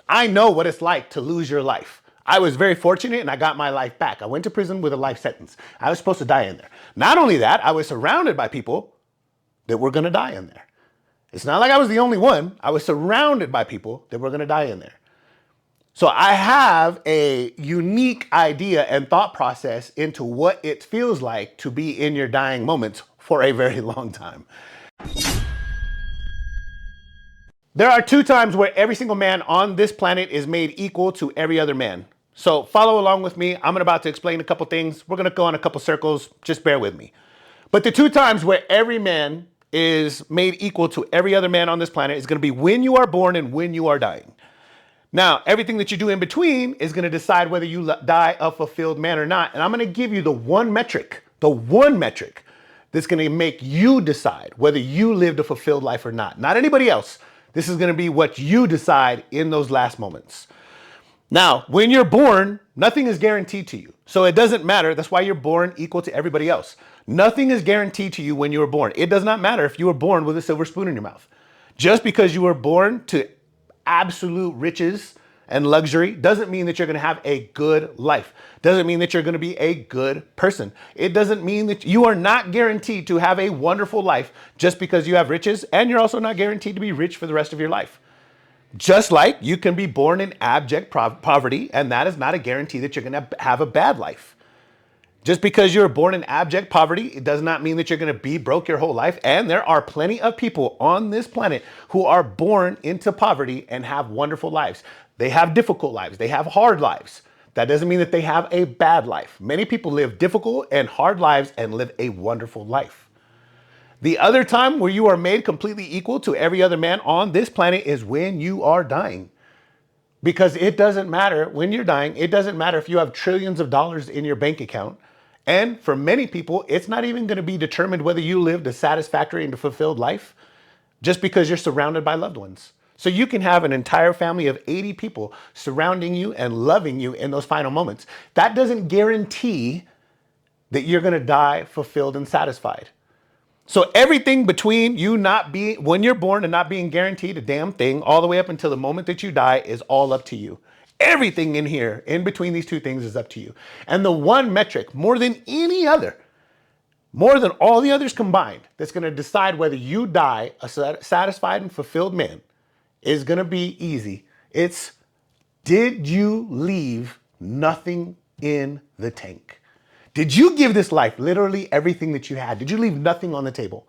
I know what it's like to lose your life. I was very fortunate and I got my life back. I went to prison with a life sentence. I was supposed to die in there. Not only that, I was surrounded by people that were going to die in there. It's not like I was the only one. I was surrounded by people that were going to die in there. So I have a unique idea and thought process into what it feels like to be in your dying moments for a very long time. There are 2 times where every single man on this planet is made equal to every other man. So follow along with me. I'm about to explain a couple things. We're going to go on a couple circles. Just bear with me. But the 2 times where every man is made equal to every other man on this planet is going to be when you are born and when you are dying. Now, everything that you do in between is going to decide whether you die a fulfilled man or not. And I'm going to give you the one metric that's going to make you decide whether you lived a fulfilled life or not. Not anybody else. This is going to be what you decide in those last moments. Now, when you're born, nothing is guaranteed to you. So it doesn't matter. That's why you're born equal to everybody else. Nothing is guaranteed to you when you were born. It does not matter if you were born with a silver spoon in your mouth. Just because you were born to absolute riches and luxury doesn't mean that you're going to have a good life. Doesn't mean that you're going to be a good person. It doesn't mean that you are not guaranteed to have a wonderful life just because you have riches, and you're also not guaranteed to be rich for the rest of your life. Just like you can be born in abject poverty, and that is not a guarantee that you're going to have a bad life. Just because you're born in abject poverty, it does not mean that you're going to be broke your whole life. And there are plenty of people on this planet who are born into poverty and have wonderful lives. They have difficult lives. They have hard lives. That doesn't mean that they have a bad life. Many people live difficult and hard lives and live a wonderful life. The other time where you are made completely equal to every other man on this planet is when you are dying. Because it doesn't matter when you're dying. It doesn't matter if you have trillions of dollars in your bank account. And for many people, it's not even going to be determined whether you lived a satisfactory and fulfilled life just because you're surrounded by loved ones. So you can have an entire family of 80 people surrounding you and loving you in those final moments. That doesn't guarantee that you're going to die fulfilled and satisfied. So everything between you not being, when you're born and not being guaranteed a damn thing, all the way up until the moment that you die is all up to you. Everything in here, in between these 2 things, is up to you. And the one metric, more than any other, more than all the others combined, that's going to decide whether you die a satisfied and fulfilled man is going to be easy. It's, did you leave nothing in the tank? Did you give this life literally everything that you had? Did you leave nothing on the table?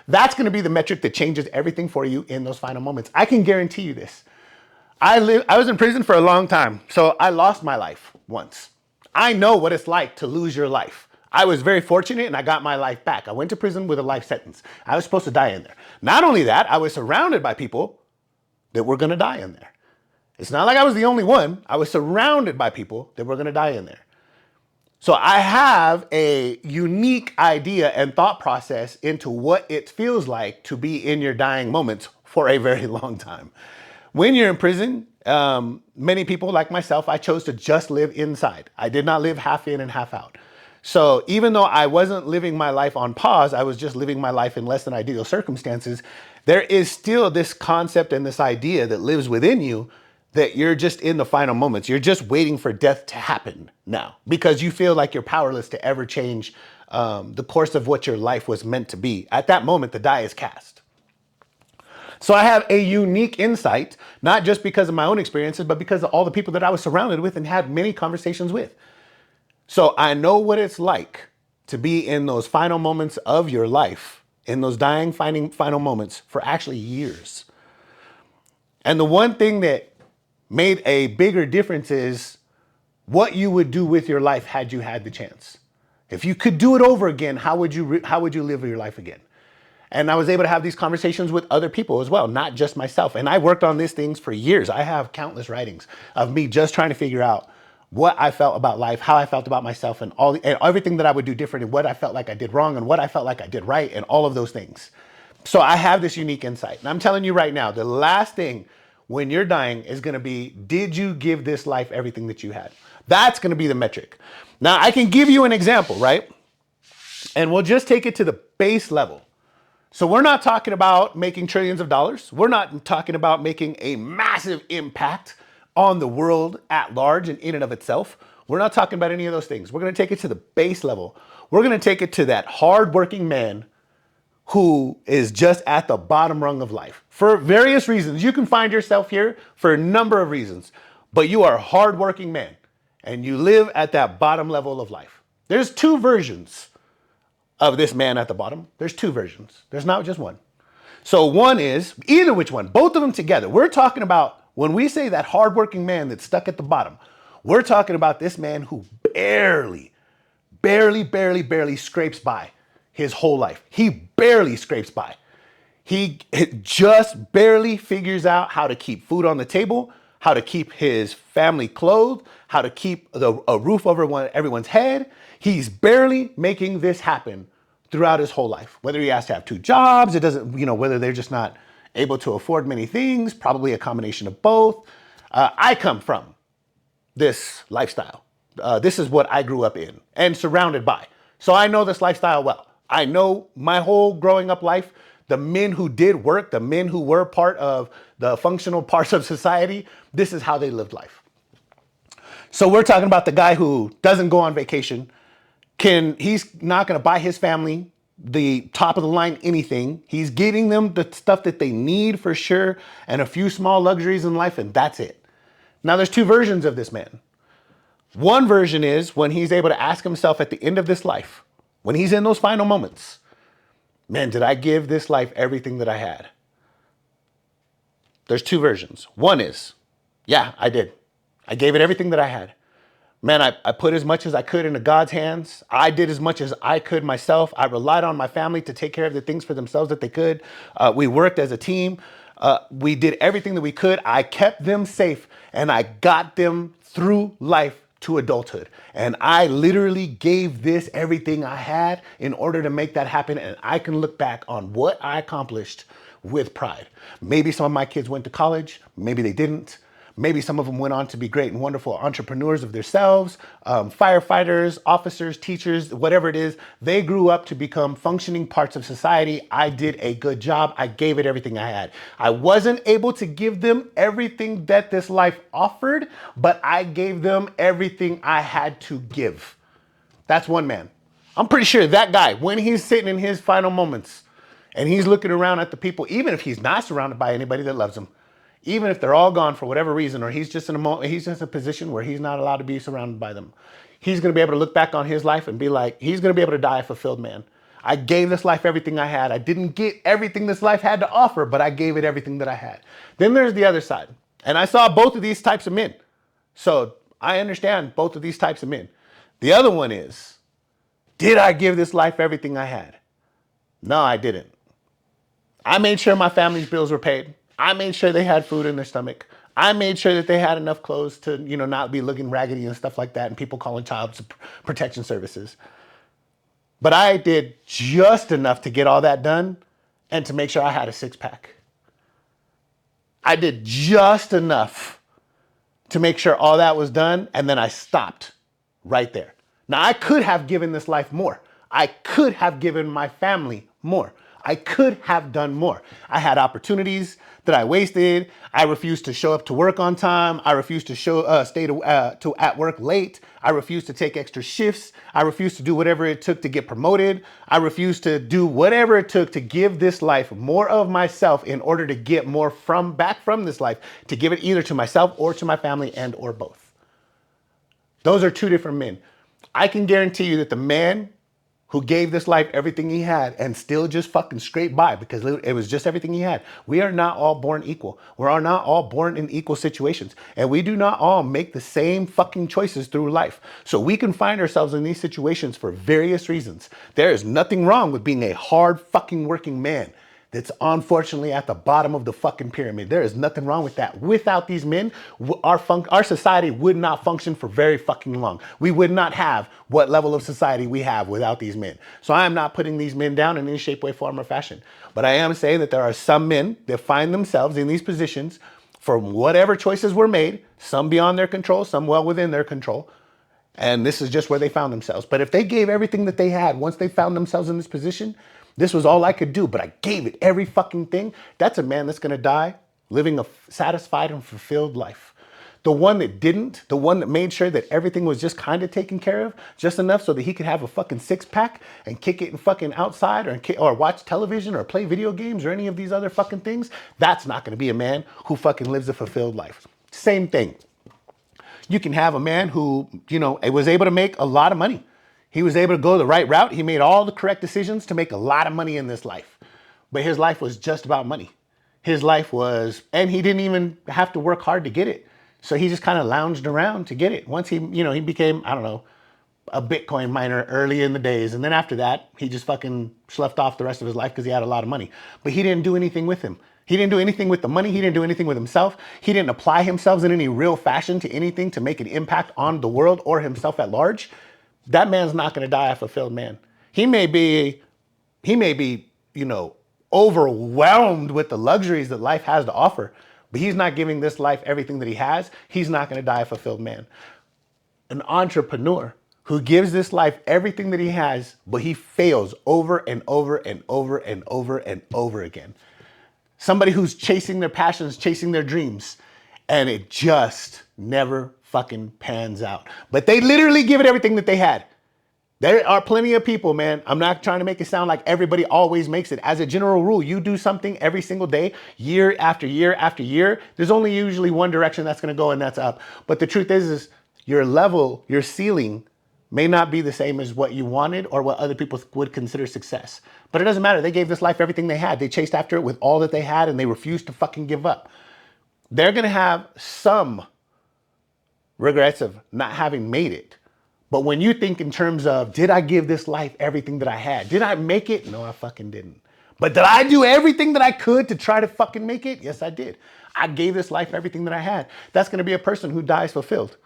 That's going to be the metric that changes everything for you in those final moments. I can guarantee you this. I was in prison for a long time, so I lost my life once. I know what it's like to lose your life. I was very fortunate and I got my life back. I went to prison with a life sentence. I was supposed to die in there. Not only that, I was surrounded by people that were going to die in there. It's not like I was the only one. I was surrounded by people that were going to die in there. So I have a unique idea and thought process into what it feels like to be in your dying moments for a very long time. When you're in prison, many people like myself, I chose to just live inside. I did not live half in and half out. So even though I wasn't living my life on pause, I was just living my life in less than ideal circumstances, there is still this concept and this idea that lives within you that you're just in the final moments. You're just waiting for death to happen now because you feel like you're powerless to ever change the course of what your life was meant to be. At that moment, the die is cast. So I have a unique insight, not just because of my own experiences, but because of all the people that I was surrounded with and had many conversations with. So I know what it's like to be in those final moments of your life, in those dying final moments for actually years. And the one thing that made a bigger difference is what you would do with your life had you had the chance. If you could do it over again, how would you live your life again? And I was able to have these conversations with other people as well, not just myself. And I worked on these things for years. I have countless writings of me just trying to figure out what I felt about life, how I felt about myself, and everything that I would do different, and what I felt like I did wrong, and what I felt like I did right, and all of those things. So I have this unique insight. And I'm telling you right now, the last thing when you're dying is going to be, did you give this life everything that you had? That's going to be the metric. Now, I can give you an example, right? And we'll just take it to the base level. So we're not talking about making trillions of dollars. We're not talking about making a massive impact on the world at large and in and of itself. We're not talking about any of those things. We're going to take it to the base level. We're going to take it to that hardworking man who is just at the bottom rung of life for various reasons. You can find yourself here for a number of reasons, but you are a hardworking man and you live at that bottom level of life. There's two versions of this man at the bottom. There's two versions. There's not just one. So one is either which one, both of them together. We're talking about when we say that hardworking man that's stuck at the bottom, we're talking about this man who barely scrapes by his whole life. He barely scrapes by. He just barely figures out how to keep food on the table, how to keep his family clothed, how to keep a roof over everyone's head. He's barely making this happen throughout his whole life. Whether he has to have two jobs, it doesn't, whether they're just not able to afford many things, probably a combination of both. I come from this lifestyle. This is what I grew up in and surrounded by. So I know this lifestyle well. I know my whole growing up life, the men who did work, the men who were part of the functional parts of society, this is how they lived life. So we're talking about the guy who doesn't go on vacation. He's not going to buy his family the top of the line anything. He's getting them the stuff that they need for sure and a few small luxuries in life, and that's it. Now there's two versions of this man. One version is when he's able to ask himself at the end of this life, when he's in those final moments, man, did I give this life everything that I had? There's two versions. One is, yeah, I did. I gave it everything that I had. Man, I put as much as I could into God's hands. I did as much as I could myself. I relied on my family to take care of the things for themselves that they could. We worked as a team. We did everything that we could. I kept them safe and I got them through life to adulthood. And I literally gave this everything I had in order to make that happen. And I can look back on what I accomplished with pride. Maybe some of my kids went to college. Maybe they didn't. Maybe some of them went on to be great and wonderful entrepreneurs of themselves, firefighters, officers, teachers, whatever it is. They grew up to become functioning parts of society. I did a good job. I gave it everything I had. I wasn't able to give them everything that this life offered, but I gave them everything I had to give. That's one man. I'm pretty sure that guy, when he's sitting in his final moments and he's looking around at the people, even if he's not surrounded by anybody that loves him, even if they're all gone for whatever reason, or he's just in a position where he's not allowed to be surrounded by them, he's going to be able to look back on his life and be like, he's going to be able to die a fulfilled man. I gave this life everything I had. I didn't get everything this life had to offer, but I gave it everything that I had. Then there's the other side. And I saw both of these types of men. So I understand both of these types of men. The other one is, did I give this life everything I had? No, I didn't. I made sure my family's bills were paid. I made sure they had food in their stomach. I made sure that they had enough clothes to, not be looking raggedy and stuff like that and people calling child protection services. But I did just enough to get all that done and to make sure I had a six-pack. I did just enough to make sure all that was done, and then I stopped right there. Now, I could have given this life more. I could have given my family more. I could have done more. I had opportunities that I wasted. I refused to show up to work on time. I refused to stay at work late. I refused to take extra shifts. I refused to do whatever it took to get promoted. I refused to do whatever it took to give this life more of myself in order to get more back from this life, to give it either to myself or to my family and or both. Those are two different men. I can guarantee you that the man who gave this life everything he had and still just fucking scraped by because it was just everything he had. We are not all born equal. We are not all born in equal situations. And we do not all make the same fucking choices through life. So we can find ourselves in these situations for various reasons. There is nothing wrong with being a hard fucking working man that's unfortunately at the bottom of the fucking pyramid. There is nothing wrong with that. Without these men, our society would not function for very fucking long. We would not have what level of society we have without these men. So I am not putting these men down in any shape, way, form, or fashion. But I am saying that there are some men that find themselves in these positions from whatever choices were made, some beyond their control, some well within their control. And this is just where they found themselves. But if they gave everything that they had, once they found themselves in this position, this was all I could do, but I gave it every fucking thing. That's a man that's going to die living a satisfied and fulfilled life. The one that didn't, the one that made sure that everything was just kind of taken care of, just enough so that he could have a fucking six pack and kick it in fucking outside or watch television or play video games or any of these other fucking things, that's not going to be a man who fucking lives a fulfilled life. Same thing. You can have a man who, was able to make a lot of money. He was able to go the right route. He made all the correct decisions to make a lot of money in this life. But his life was just about money. His life was, and he didn't even have to work hard to get it. So he just kind of lounged around to get it. Once he became, I don't know, a Bitcoin miner early in the days. And then after that, he just fucking slept off the rest of his life because he had a lot of money. But he didn't do anything with him. He didn't do anything with the money. He didn't do anything with himself. He didn't apply himself in any real fashion to anything to make an impact on the world or himself at large. That man's not going to die a fulfilled man. He may be, overwhelmed with the luxuries that life has to offer, but he's not giving this life everything that he has. He's not going to die a fulfilled man. An entrepreneur who gives this life everything that he has, but he fails over and over and over and over and over again. Somebody who's chasing their passions, chasing their dreams, and it just never fucking pans out. But they literally give it everything that they had. There are plenty of people, man. I'm not trying to make it sound like everybody always makes it. As a general rule, you do something every single day, year after year after year. There's only usually one direction that's going to go, and that's up. But the truth is your level, your ceiling may not be the same as what you wanted or what other people would consider success. But it doesn't matter. They gave this life everything they had. They chased after it with all that they had, and they refused to fucking give up. They're going to have some regrets of not having made it. But when you think in terms of, did I give this life everything that I had? Did I make it? No, I fucking didn't. But did I do everything that I could to try to fucking make it? Yes, I did. I gave this life everything that I had. That's going to be a person who dies fulfilled.